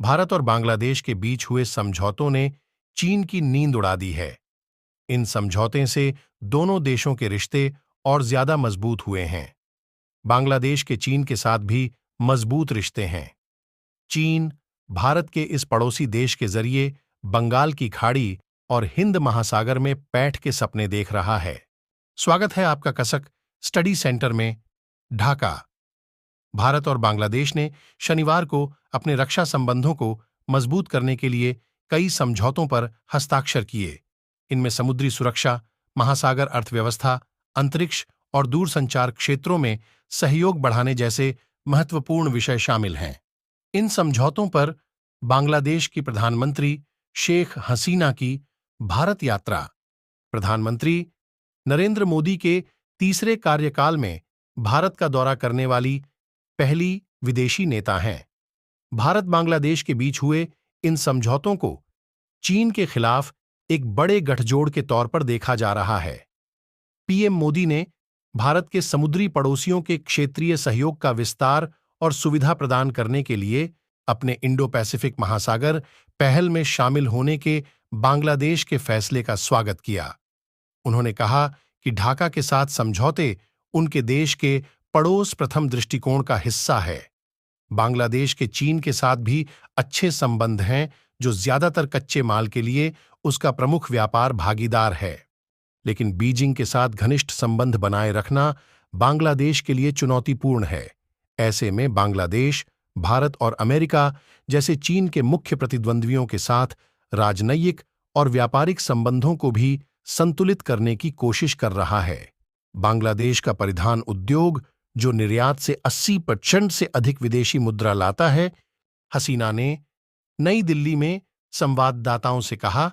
भारत और बांग्लादेश के बीच हुए समझौतों ने चीन की नींद उड़ा दी है। इन समझौते से दोनों देशों के रिश्ते और ज्यादा मजबूत हुए हैं। बांग्लादेश के चीन के साथ भी मजबूत रिश्ते हैं। चीन भारत के इस पड़ोसी देश के जरिए बंगाल की खाड़ी और हिंद महासागर में पैठ के सपने देख रहा है। स्वागत है आपका कसक स्टडी सेंटर में। ढाका। भारत और बांग्लादेश ने शनिवार को अपने रक्षा संबंधों को मजबूत करने के लिए कई समझौतों पर हस्ताक्षर किए। इनमें समुद्री सुरक्षा, महासागर अर्थव्यवस्था, अंतरिक्ष और दूरसंचार क्षेत्रों में सहयोग बढ़ाने जैसे महत्वपूर्ण विषय शामिल हैं। इन समझौतों पर बांग्लादेश की प्रधानमंत्री शेख हसीना की भारत यात्रा प्रधानमंत्री नरेंद्र मोदी के तीसरे कार्यकाल में भारत का दौरा करने वाली पहली विदेशी नेता हैं। भारत बांग्लादेश के बीच हुए इन समझौतों को चीन के खिलाफ एक बड़े गठजोड़ के तौर पर देखा जा रहा है। पीएम मोदी ने भारत के समुद्री पड़ोसियों के क्षेत्रीय सहयोग का विस्तार और सुविधा प्रदान करने के लिए अपने इंडो पैसिफिक महासागर पहल में शामिल होने के बांग्लादेश के फैसले का स्वागत किया। उन्होंने कहा कि ढाका के साथ समझौते उनके देश के पड़ोस प्रथम दृष्टिकोण का हिस्सा है। बांग्लादेश के चीन के साथ भी अच्छे संबंध हैं, जो ज्यादातर कच्चे माल के लिए उसका प्रमुख व्यापार भागीदार है। लेकिन बीजिंग के साथ घनिष्ठ संबंध बनाए रखना बांग्लादेश के लिए चुनौतीपूर्ण है। ऐसे में बांग्लादेश भारत और अमेरिका जैसे चीन के मुख्य प्रतिद्वंद्वियों के साथ राजनयिक और व्यापारिक संबंधों को भी संतुलित करने की कोशिश कर रहा है। बांग्लादेश का परिधान उद्योग, जो निर्यात से 80% से अधिक विदेशी मुद्रा लाता है, हसीना ने नई दिल्ली में संवाददाताओं से कहा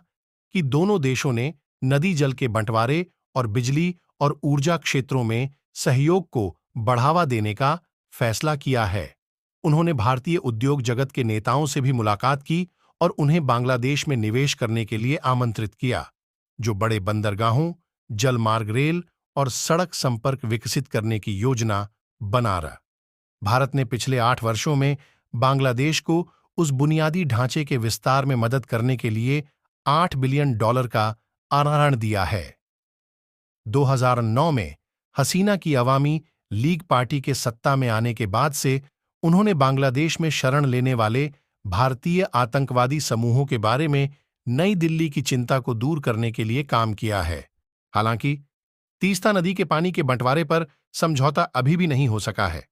कि दोनों देशों ने नदी जल के बंटवारे और बिजली और ऊर्जा क्षेत्रों में सहयोग को बढ़ावा देने का फैसला किया है। उन्होंने भारतीय उद्योग जगत के नेताओं से भी मुलाकात की और उन्हें बांग्लादेश में निवेश करने के लिए आमंत्रित किया, जो बड़े बंदरगाहों, जलमार्ग, रेल और सड़क संपर्क विकसित करने की योजना बना रहा। भारत ने पिछले 8 वर्षों में बांग्लादेश को उस बुनियादी ढांचे के विस्तार में मदद करने के लिए $8 बिलियन का अनुदान दिया है। 2009 में हसीना की अवामी लीग पार्टी के सत्ता में आने के बाद से उन्होंने बांग्लादेश में शरण लेने वाले भारतीय आतंकवादी समूहों के बारे में नई दिल्ली की चिंता को दूर करने के लिए काम किया है। हालांकि तीस्ता नदी के पानी के बंटवारे पर समझौता अभी भी नहीं हो सका है।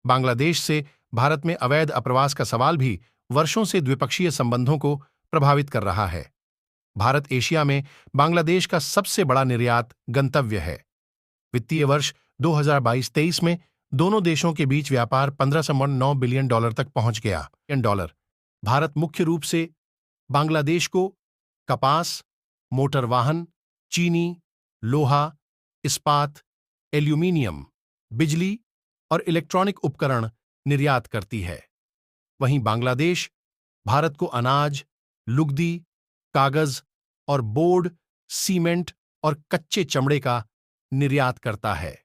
बांग्लादेश से भारत में अवैध अप्रवास का सवाल भी वर्षों से द्विपक्षीय संबंधों को प्रभावित कर रहा है। भारत एशिया में बांग्लादेश का सबसे बड़ा निर्यात गंतव्य है। वित्तीय वर्ष 2022-23 में दोनों देशों के बीच व्यापार $15.9 बिलियन तक पहुंच गया। भारत मुख्य रूप से बांग्लादेश को कपास, मोटर वाहन, चीनी, लोहा, इस्पात, एल्यूमीनियम, बिजली और इलेक्ट्रॉनिक उपकरण निर्यात करती है। वहीं बांग्लादेश भारत को अनाज, लुगदी, कागज और बोर्ड, सीमेंट और कच्चे चमड़े का निर्यात करता है।